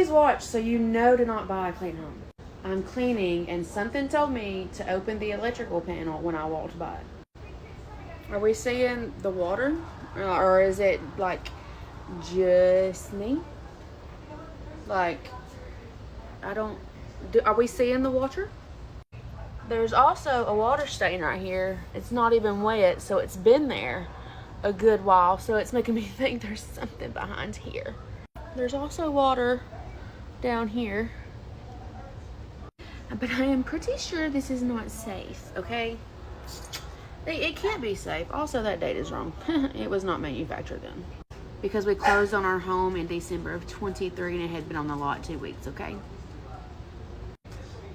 Please watch so you know to not buy a Clayton home. I'm cleaning and something told me to open the electrical panel when I walked by. Are we seeing the water? Or is it like just me? Like, are we seeing the water? There's also a water stain right here. It's not even wet, so it's been there a good while, so it's making me think there's something behind here. There's also water down here, but I am pretty sure this is not safe, okay? It can't be safe. Also, that date is wrong. It was not manufactured then. Because we closed on our home in December of 23 and it had been on the lot 2 weeks, okay?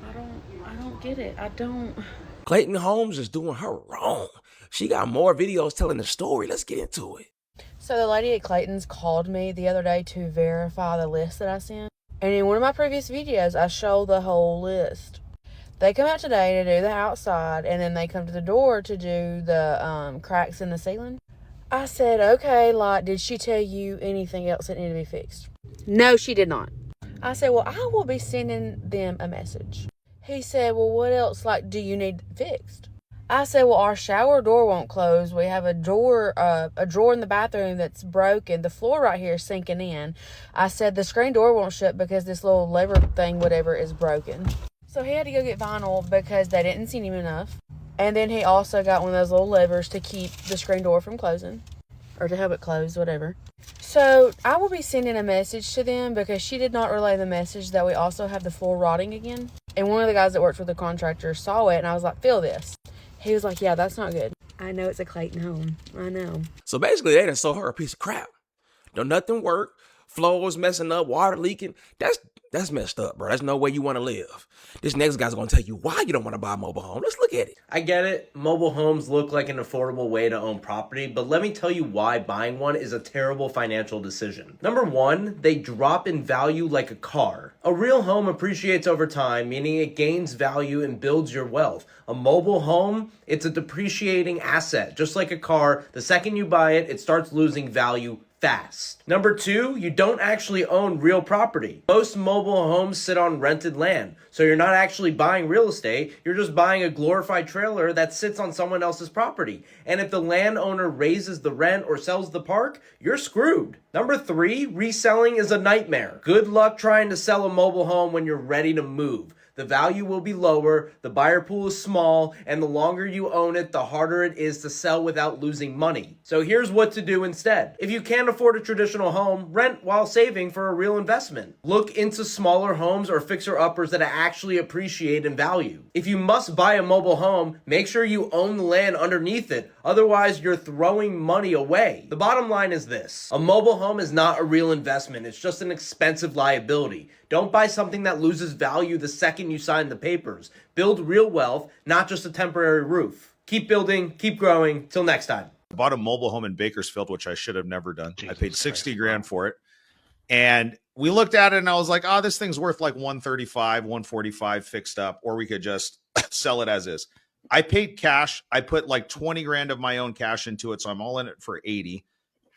I don't get it. I don't. Clayton Holmes is doing her wrong. She got more videos telling the story. Let's get into it. So the lady at Clayton's called me the other day to verify the list that I sent. And in one of my previous videos, I showed the whole list. They come out today to do the outside, and then they come to the door to do the cracks in the ceiling. I said, okay, like, did she tell you anything else that needed to be fixed? No, she did not. I said, well, I will be sending them a message. He said, well, what else, like, do you need fixed? I said, well, our shower door won't close. We have a drawer in the bathroom that's broken. The floor right here is sinking in. I said, the screen door won't shut because this little lever thing, whatever, is broken. So he had to go get vinyl because they didn't send him enough. And then he also got one of those little levers to keep the screen door from closing. Or to help it close, whatever. So I will be sending a message to them because she did not relay the message that we also have the floor rotting again. And one of the guys that works with the contractor saw it and I was like, feel this. He was like, yeah, that's not good. I know it's a Clayton home. I know. So basically, they done sold her a piece of crap. Don't nothing work. Floors messing up, water leaking. That's messed up, bro. That's no way you want to live. This next guy's going to tell you why you don't want to buy a mobile home. Let's look at it. I get it. Mobile homes look like an affordable way to own property, but let me tell you why buying one is a terrible financial decision. Number one, they drop in value like a car. A real home appreciates over time, meaning it gains value and builds your wealth. A mobile home, it's a depreciating asset. Just like a car, the second you buy it, it starts losing value fast. Number two, you don't actually own real property. Most mobile homes sit on rented land, so you're not actually buying real estate, you're just buying a glorified trailer that sits on someone else's property. And if the landowner raises the rent or sells the park, you're screwed. Number three, reselling is a nightmare. Good luck trying to sell a mobile home when you're ready to move. The value will be lower, the buyer pool is small, and the longer you own it, the harder it is to sell without losing money. So here's what to do instead. If you can't afford a traditional home, rent while saving for a real investment. Look into smaller homes or fixer-uppers that actually appreciate in value. If you must buy a mobile home, make sure you own the land underneath it. Otherwise, you're throwing money away. The bottom line is this. A mobile home is not a real investment. It's just an expensive liability. Don't buy something that loses value the second you sign the papers. Build real wealth, not just a temporary roof. Keep building, keep growing. Till next time. I bought a mobile home in Bakersfield, which I should have never done. Jesus I paid 60 Christ, grand for it. And we looked at it and I was like, oh, this thing's worth like 135, 145 fixed up, or we could just sell it as is. I paid cash. I put like 20 grand of my own cash into it. So I'm all in it for 80.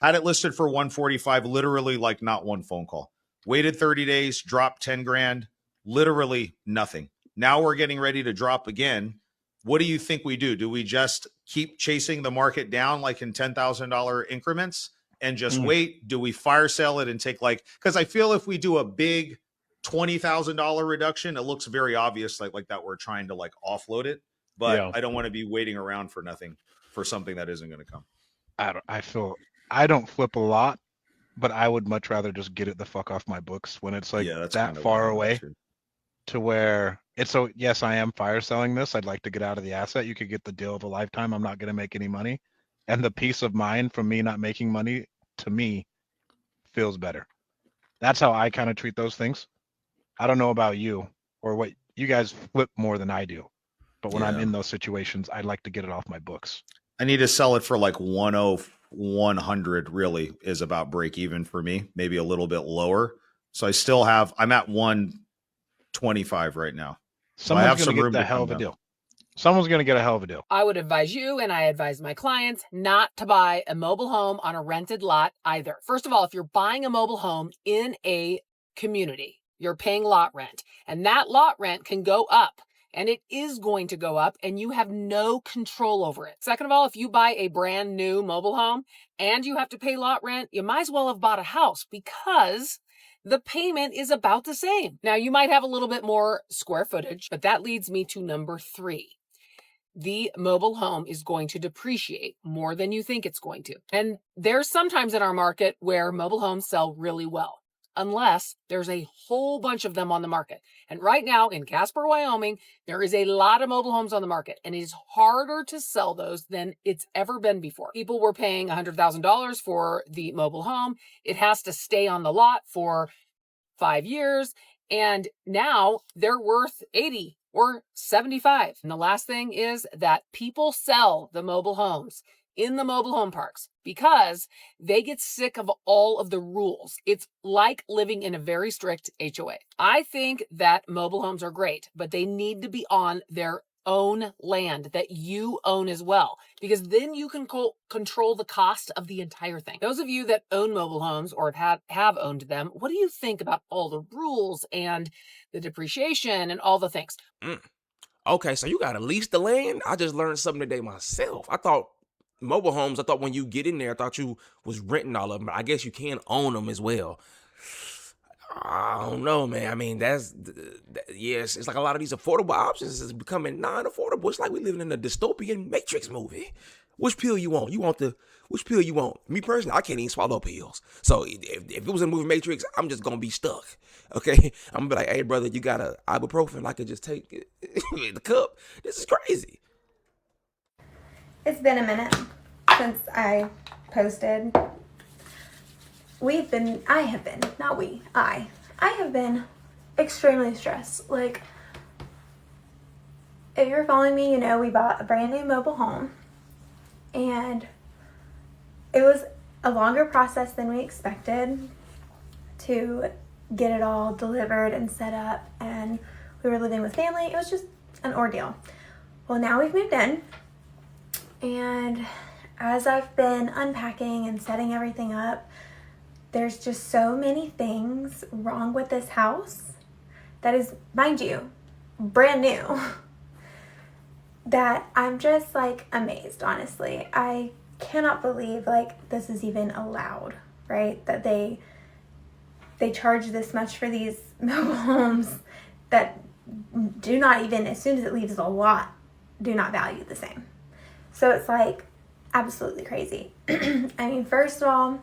Had it listed for 145, literally like not one phone call. Waited 30 days, dropped 10 grand, literally nothing. Now we're getting ready to drop again. What do you think we do? Do we just keep chasing the market down like in $10,000 increments and just wait? Do we fire sell it and take because I feel if we do a big $20,000 reduction, it looks very obvious like that we're trying to offload it. But yeah. I don't want to be waiting around for nothing for something that isn't going to come. I don't flip a lot, but I would much rather just get it the fuck off my books when it's that far away to where it's so, yes, I am fire selling this. I'd like to get out of the asset. You could get the deal of a lifetime. I'm not going to make any money. And the peace of mind from me not making money to me feels better. That's how I kind of treat those things. I don't know about you or what you guys flip more than I do. But when I'm in those situations, I'd like to get it off my books. I need to sell it for like 100 really is about break even for me, maybe a little bit lower. So I still have, I'm at 125 right now. Someone's going to get the hell of a deal. Someone's going to get a hell of a deal. I would advise you, and I advise my clients, not to buy a mobile home on a rented lot either. First of all, if you're buying a mobile home in a community, You're paying lot rent, and that lot rent can go up. And it is going to go up, and you have no control over it. Second of all, if you buy a brand new mobile home and you have to pay lot rent, you might as well have bought a house because the payment is about the same. Now, you might have a little bit more square footage, but that leads me to number 3. The mobile home is going to depreciate more than you think it's going to. And there's sometimes in our market where mobile homes sell really well, unless there's a whole bunch of them on the market. And right now in Casper, Wyoming, there is a lot of mobile homes on the market, and it is harder to sell those than it's ever been before. People were paying $100,000 for the mobile home. It has to stay on the lot for 5 years, and now they're worth 80 or 75. And the last thing is that people sell the mobile homes in the mobile home parks because they get sick of all of the rules. It's like living in a very strict HOA. I think that mobile homes are great, but they need to be on their own land that you own as well, because then you can control the cost of the entire thing. Those of you that own mobile homes or have owned them, what do you think about all the rules and the depreciation and all the things? Okay, so you got to lease the land? I just learned something today myself. I thought mobile homes, I thought when you get in there, I thought you was renting all of them. But I guess you can own them as well. I don't know, man. I mean, yes, it's like a lot of these affordable options is becoming non-affordable. It's like we living in a dystopian Matrix movie. Which pill you want? Which pill you want? Me personally, I can't even swallow pills. So if it was a movie Matrix, I'm just going to be stuck. Okay? I'm going to be like, hey, brother, you got a ibuprofen? I could just take the cup. This is crazy. It's been a minute since I posted. I have been extremely stressed. Like, if you're following me, you know we bought a brand new mobile home, and it was a longer process than we expected to get it all delivered and set up, and we were living with family. It was just an ordeal. Well, now we've moved in, and as I've been unpacking and setting everything up, there's just so many things wrong with this house that is, mind you, brand new, that I'm just like amazed, honestly. I cannot believe like this is even allowed, right? That they charge this much for these mobile homes that do not even, as soon as it leaves the lot, do not value the same. So it's like absolutely crazy. I mean, first of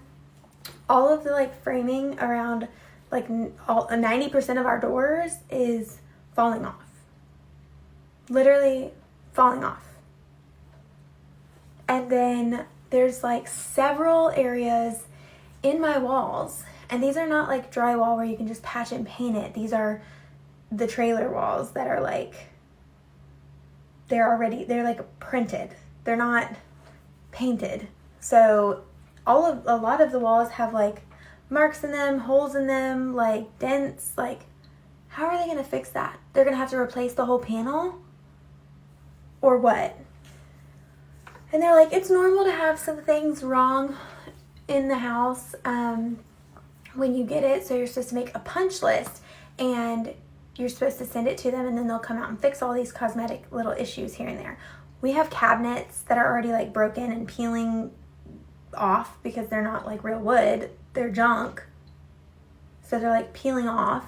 all of the like framing around like 90% of our doors is falling off. Literally falling off. And then there's like several areas in my walls, and these are not like drywall where you can just patch and paint it. These are the trailer walls that are like, they're like printed. They're not painted. So a lot of the walls have like marks in them, holes in them, like dents. Like, how are they going to fix that? They're going to have to replace the whole panel? Or what? And they're like, it's normal to have some things wrong in the house when you get it. So you're supposed to make a punch list, and you're supposed to send it to them, and then they'll come out and fix all these cosmetic little issues here and there. We have cabinets that are already like broken and peeling off because they're not like real wood, they're junk, so they're like peeling off.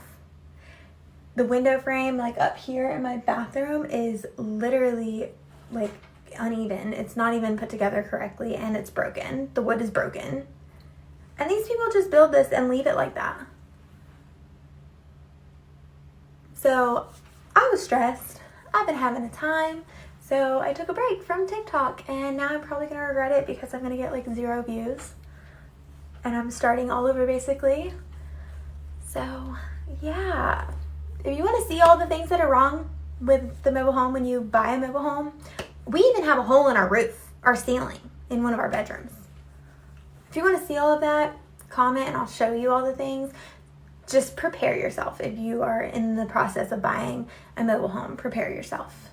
The window frame like up here in my bathroom is literally like uneven. It's not even put together correctly, and it's broken. The wood is broken, and these people just build this and leave it like that. So I was stressed. I've been having a time. So I took a break from TikTok, and now I'm probably going to regret it because I'm going to get like 0 views, and I'm starting all over basically. So yeah, if you want to see all the things that are wrong with the mobile home when you buy a mobile home, we even have a hole in our roof, our ceiling, in one of our bedrooms. If you want to see all of that, comment and I'll show you all the things. Just prepare yourself. If you are in the process of buying a mobile home, prepare yourself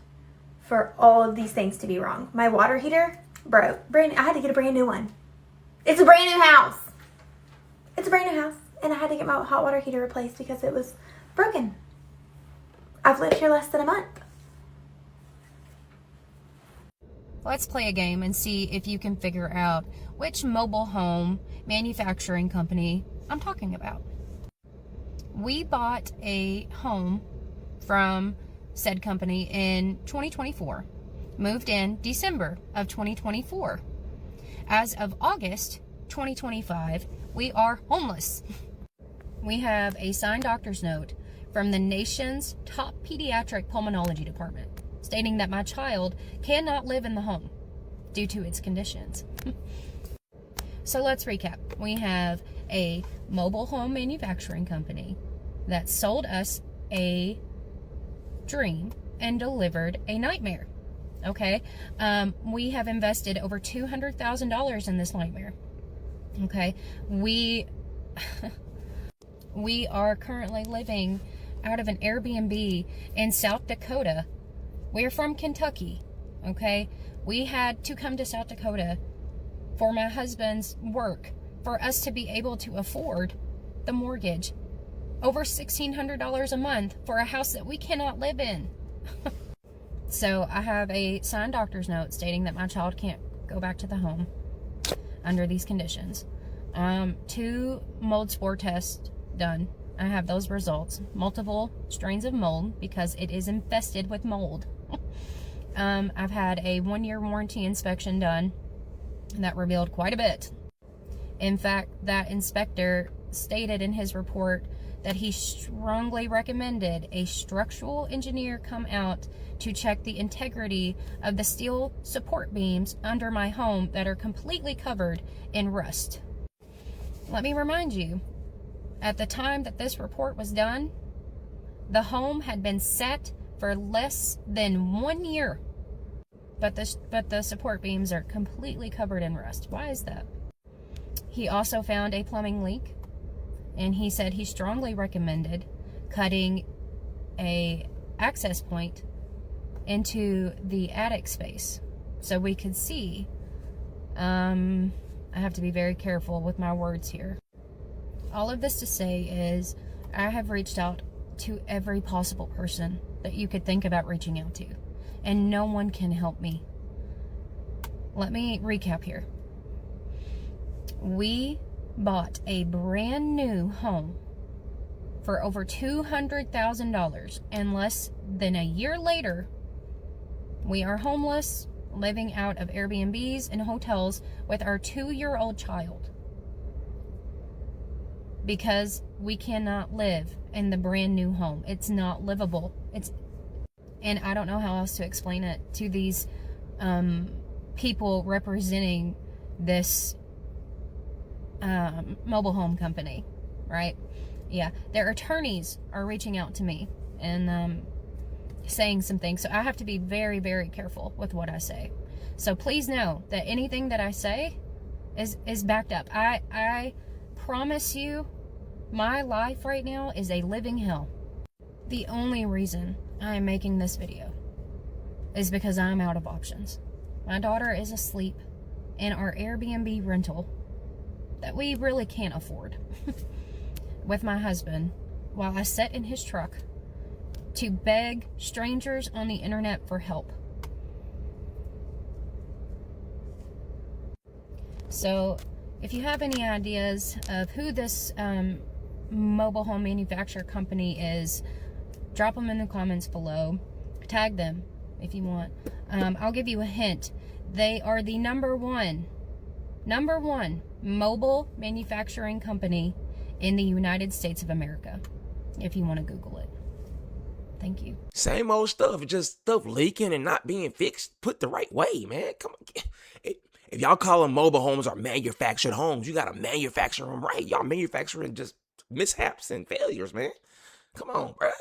for all of these things to be wrong. My water heater broke. I had to get a brand new one. It's a brand new house. It's a brand new house. And I had to get my hot water heater replaced because it was broken. I've lived here less than a month. Let's play a game and see if you can figure out which mobile home manufacturing company I'm talking about. We bought a home from said company in 2024, moved in December of 2024. As of August 2025, we are homeless. We have a signed doctor's note from the nation's top pediatric pulmonology department stating that my child cannot live in the home due to its conditions. So let's recap. We have a mobile home manufacturing company that sold us a dream and delivered a nightmare. Okay, we have invested over $200,000 in this nightmare. Okay, we are currently living out of an Airbnb in South Dakota. We're from Kentucky. Okay, we had to come to South Dakota for my husband's work for us to be able to afford the mortgage. Over $1,600 a month for a house that we cannot live in. So I have a signed doctor's note stating that my child can't go back to the home under these conditions. 2 mold spore tests done. I have those results. Multiple strains of mold because it is infested with mold. I've had a 1-year warranty inspection done that revealed quite a bit. In fact, that inspector stated in his report that he strongly recommended a structural engineer come out to check the integrity of the steel support beams under my home that are completely covered in rust. Let me remind you, at the time that this report was done, the home had been set for less than 1 year, but the support beams are completely covered in rust. Why is that? He also found a plumbing leak, and he said he strongly recommended cutting a access point into the attic space so we could see. I have to be very careful with my words here. All of this to say is I have reached out to every possible person that you could think about reaching out to, and no one can help me. Let me recap here. We bought a brand new home for over $200,000, and less than a year later, we are homeless, living out of Airbnbs and hotels with our 2-year-old child because we cannot live in the brand new home. It's not livable. And I don't know how else to explain it to these people representing this mobile home company, right? Yeah, their attorneys are reaching out to me and saying some things, so I have to be very, very careful with what I say. So please know that anything that I say is backed up. I promise you, my life right now is a living hell. The only reason I am making this video is because I'm out of options. My daughter is asleep in our Airbnb rental that we really can't afford with my husband while I sit in his truck to beg strangers on the internet for help. So if you have any ideas of who this mobile home manufacturer company is, drop them in the comments below. Tag them if you want. I'll give you a hint. They are the number one mobile manufacturing company in the United States of America, if you want to Google it. Thank you. Same old stuff, just stuff leaking and not being fixed put the right way, man. Come on. If y'all call them mobile homes or manufactured homes, you gotta manufacture them right. Y'all manufacturing just mishaps and failures, man. Come on, bruh.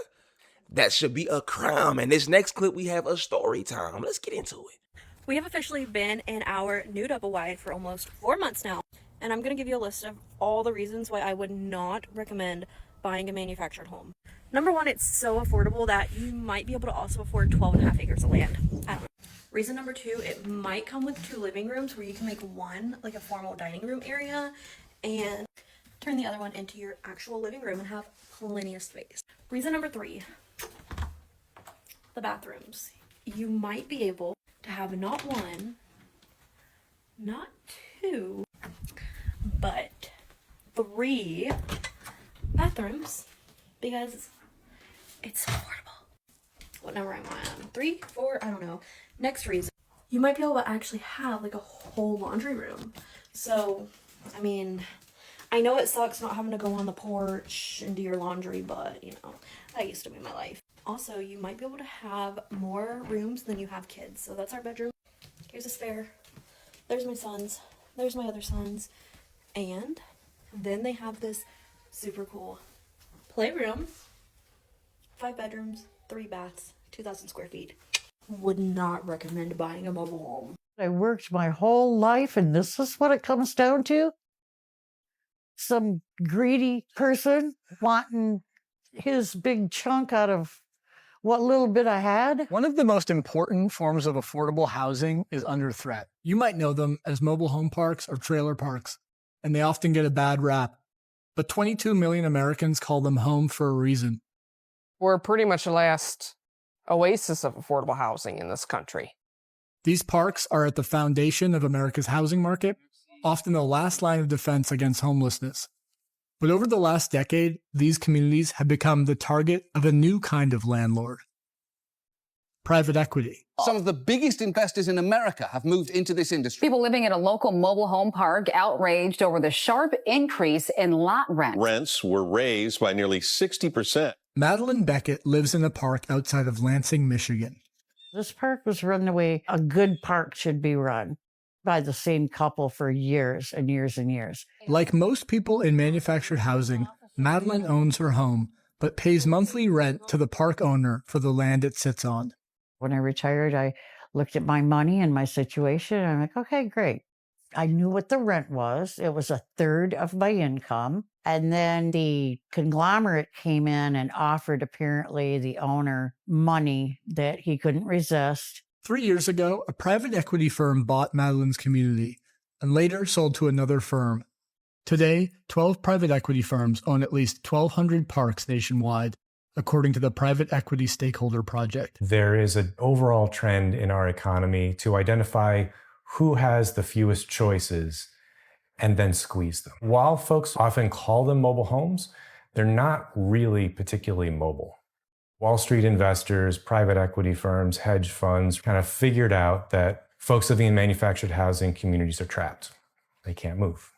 That should be a crime. And this next clip, we have a story time. Let's get into it. We have officially been in our new double wide for almost 4 months now, and I'm going to give you a list of all the reasons why I would not recommend buying a manufactured home. Number one, it's so affordable that you might be able to also afford 12.5 acres of land. I don't know. Reason number two, it might come with 2 living rooms where you can make one like a formal dining room area and turn the other one into your actual living room and have plenty of space. Reason number 3, the bathrooms. You might be able to have not 1, not 2, but 3 bathrooms because it's affordable. What number am I on? 3, 4, I don't know. Next reason, you might be able to actually have like a whole laundry room. So, I mean, I know it sucks not having to go on the porch and do your laundry, but you know, that used to be my life. Also, you might be able to have more rooms than you have kids. So that's our bedroom. Here's a spare. There's my sons. There's my other sons. And then they have this super cool playroom. 5 bedrooms, 3 baths, 2,000 square feet. Would not recommend buying a mobile home. I worked my whole life, and this is what it comes down to. Some greedy person wanting his big chunk out of what little bit I had. One of the most important forms of affordable housing is under threat. You might know them as mobile home parks or trailer parks, and they often get a bad rap. But 22 million Americans call them home for a reason. We're pretty much the last oasis of affordable housing in this country. These parks are at the foundation of America's housing market, often the last line of defense against homelessness. But over the last decade, these communities have become the target of a new kind of landlord: private equity. Some of the biggest investors in America have moved into this industry. People living in a local mobile home park outraged over the sharp increase in lot rent. Rents were raised by nearly 60%. Madeline Beckett lives in a park outside of Lansing, Michigan. This park was run the way a good park should be run, by the same couple for years and years and years. Like most people in manufactured housing, Madeline owns her home, but pays monthly rent to the park owner for the land it sits on. When I retired, I looked at my money and my situation, and I'm like, okay, great. I knew what the rent was. It was 1/3 of my income. And then the conglomerate came in and offered, apparently, the owner money that he couldn't resist. 3 years ago, a private equity firm bought Madeline's community and later sold to another firm. Today, 12 private equity firms own at least 1,200 parks nationwide, according to the Private Equity Stakeholder Project. There is an overall trend in our economy to identify who has the fewest choices and then squeeze them. While folks often call them mobile homes, they're not really particularly mobile. Wall Street investors, private equity firms, hedge funds kind of figured out that folks living in manufactured housing communities are trapped. They can't move.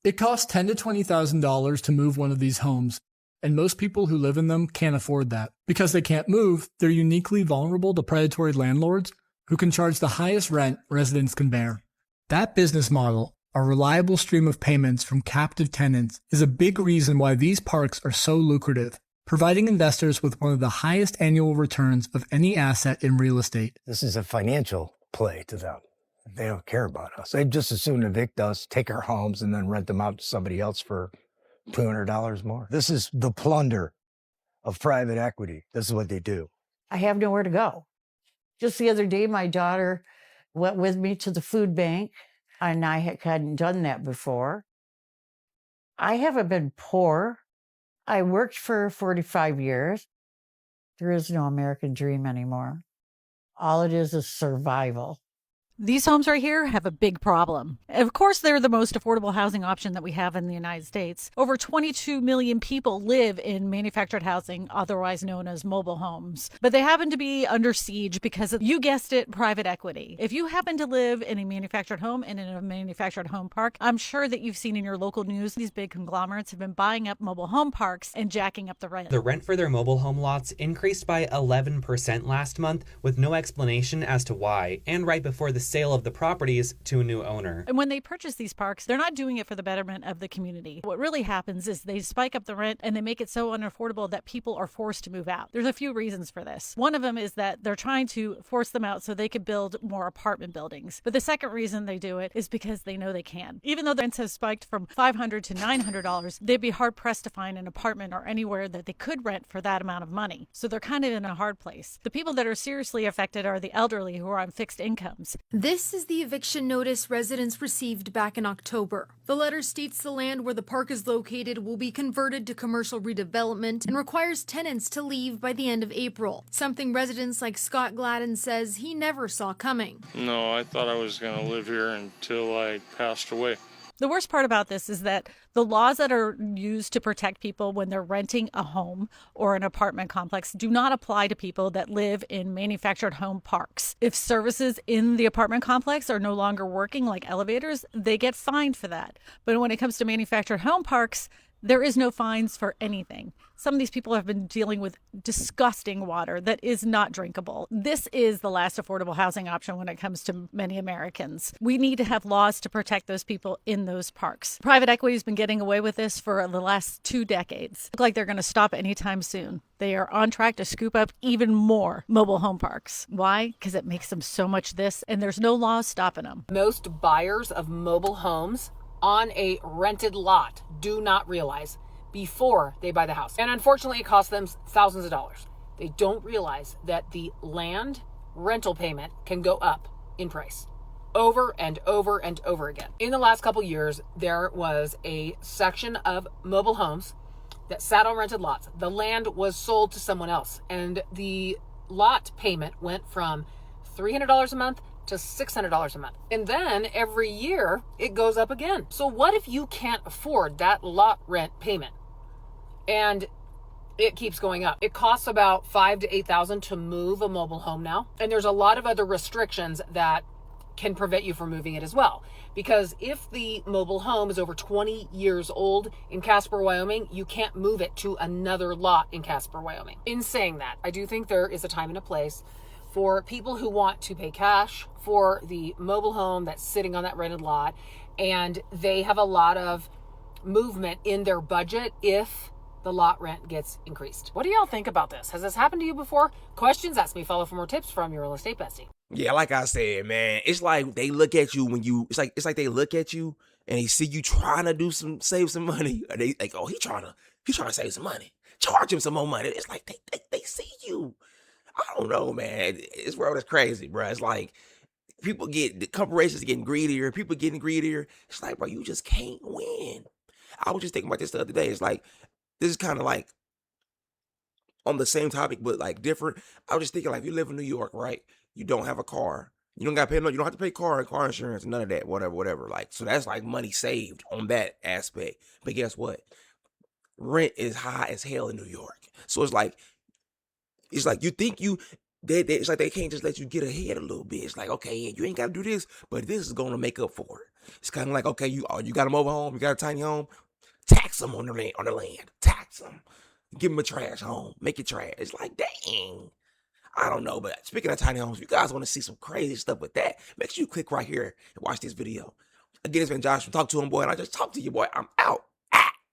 It costs $10,000 to $20,000 to move one of these homes, and most people who live in them can't afford that. Because they can't move, they're uniquely vulnerable to predatory landlords who can charge the highest rent residents can bear. That business model, a reliable stream of payments from captive tenants, is a big reason why these parks are so lucrative, providing investors with one of the highest annual returns of any asset in real estate. This is a financial play to them. They don't care about us. They'd just as soon evict us, take our homes, and then rent them out to somebody else for $200 more. This is the plunder of private equity. This is what they do. I have nowhere to go. Just the other day, my daughter went with me to the food bank, and I hadn't done that before. I haven't been poor. I worked for 45 years. There is no American dream anymore. All it is survival. These homes right here have a big problem. Of course, they're the most affordable housing option that we have in the United States. Over 22 million people live in manufactured housing, otherwise known as mobile homes. But they happen to be under siege because of, you guessed it, private equity. If you happen to live in a manufactured home and in a manufactured home park, I'm sure that you've seen in your local news, these big conglomerates have been buying up mobile home parks and jacking up the rent. The rent for their mobile home lots increased by 11% last month with no explanation as to why, and right before the sale of the properties to a new owner. And when they purchase these parks, they're not doing it for the betterment of the community. What really happens is they spike up the rent and they make it so unaffordable that people are forced to move out. There's a few reasons for this. One of them is that they're trying to force them out so they could build more apartment buildings. But the second reason they do it is because they know they can. Even though the rents have spiked from $500 to $900, they'd be hard pressed to find an apartment or anywhere that they could rent for that amount of money. So they're kind of in a hard place. The people that are seriously affected are the elderly who are on fixed incomes. This is the eviction notice residents received back in October. The letter states the land where the park is located will be converted to commercial redevelopment and requires tenants to leave by the end of April, something residents like Scott Gladden says he never saw coming. No, I thought I was going to live here until I passed away. The worst part about this is that the laws that are used to protect people when they're renting a home or an apartment complex do not apply to people that live in manufactured home parks. If services in the apartment complex are no longer working, like elevators, they get fined for that. But when it comes to manufactured home parks, there is no fines for anything. Some of these people have been dealing with disgusting water that is not drinkable. This is the last affordable housing option when it comes to many Americans. We need to have laws to protect those people in those parks. Private equity has been getting away with this for the last 2 decades. Look like they're going to stop anytime soon. They are on track to scoop up even more mobile home parks. Why? Because it makes them so much this, and there's no laws stopping them. Most buyers of mobile homes on a rented lot do not realize before they buy the house. And unfortunately, it costs them thousands of dollars. They don't realize that the land rental payment can go up in price over and over and over again. In the last couple years, there was a section of mobile homes that sat on rented lots. The land was sold to someone else, and the lot payment went from $300 a month to $600 a month. And then every year it goes up again. So what if you can't afford that lot rent payment and it keeps going up? It costs about $5,000 to $8,000 to move a mobile home now. And there's a lot of other restrictions that can prevent you from moving it as well. Because if the mobile home is over 20 years old in Casper, Wyoming, you can't move it to another lot in Casper, Wyoming. In saying that, I do think there is a time and a place for people who want to pay cash for the mobile home that's sitting on that rented lot, and they have a lot of movement in their budget if the lot rent gets increased. What do y'all think about this? Has this happened to you before? Questions? Ask me. Follow for more tips from your real estate bestie. Yeah, like I said, man, it's like they look at you when you. It's like they look at you and they see you trying to save some money. Or they like, oh, he trying to save some money. Charge him some more money. It's like they see you. I don't know, man. This world is crazy, bro. It's like the corporations getting greedier, people getting greedier. It's like, bro, you just can't win. I was just thinking about this the other day. It's like, this is kind of like on the same topic, but like different. I was just thinking, like, you live in New York, right? You don't have a car. You don't got to pay you don't have to pay car insurance, none of that, whatever. Like, so that's like money saved on that aspect. But guess what? Rent is high as hell in New York. So it's like you think it's like they can't just let you get ahead a little bit. It's like, okay, you ain't got to do this, but this is going to make up for it. It's kind of like, okay, you got a mobile home, you got a tiny home, tax them on the land, tax them, give them a trash home, make it trash. It's like, dang, I don't know. But speaking of tiny homes, if you guys want to see some crazy stuff with that, make sure you click right here and watch this video. Again, it's been Josh from Talk to Him Boy, and I just talked to you, boy. I'm out.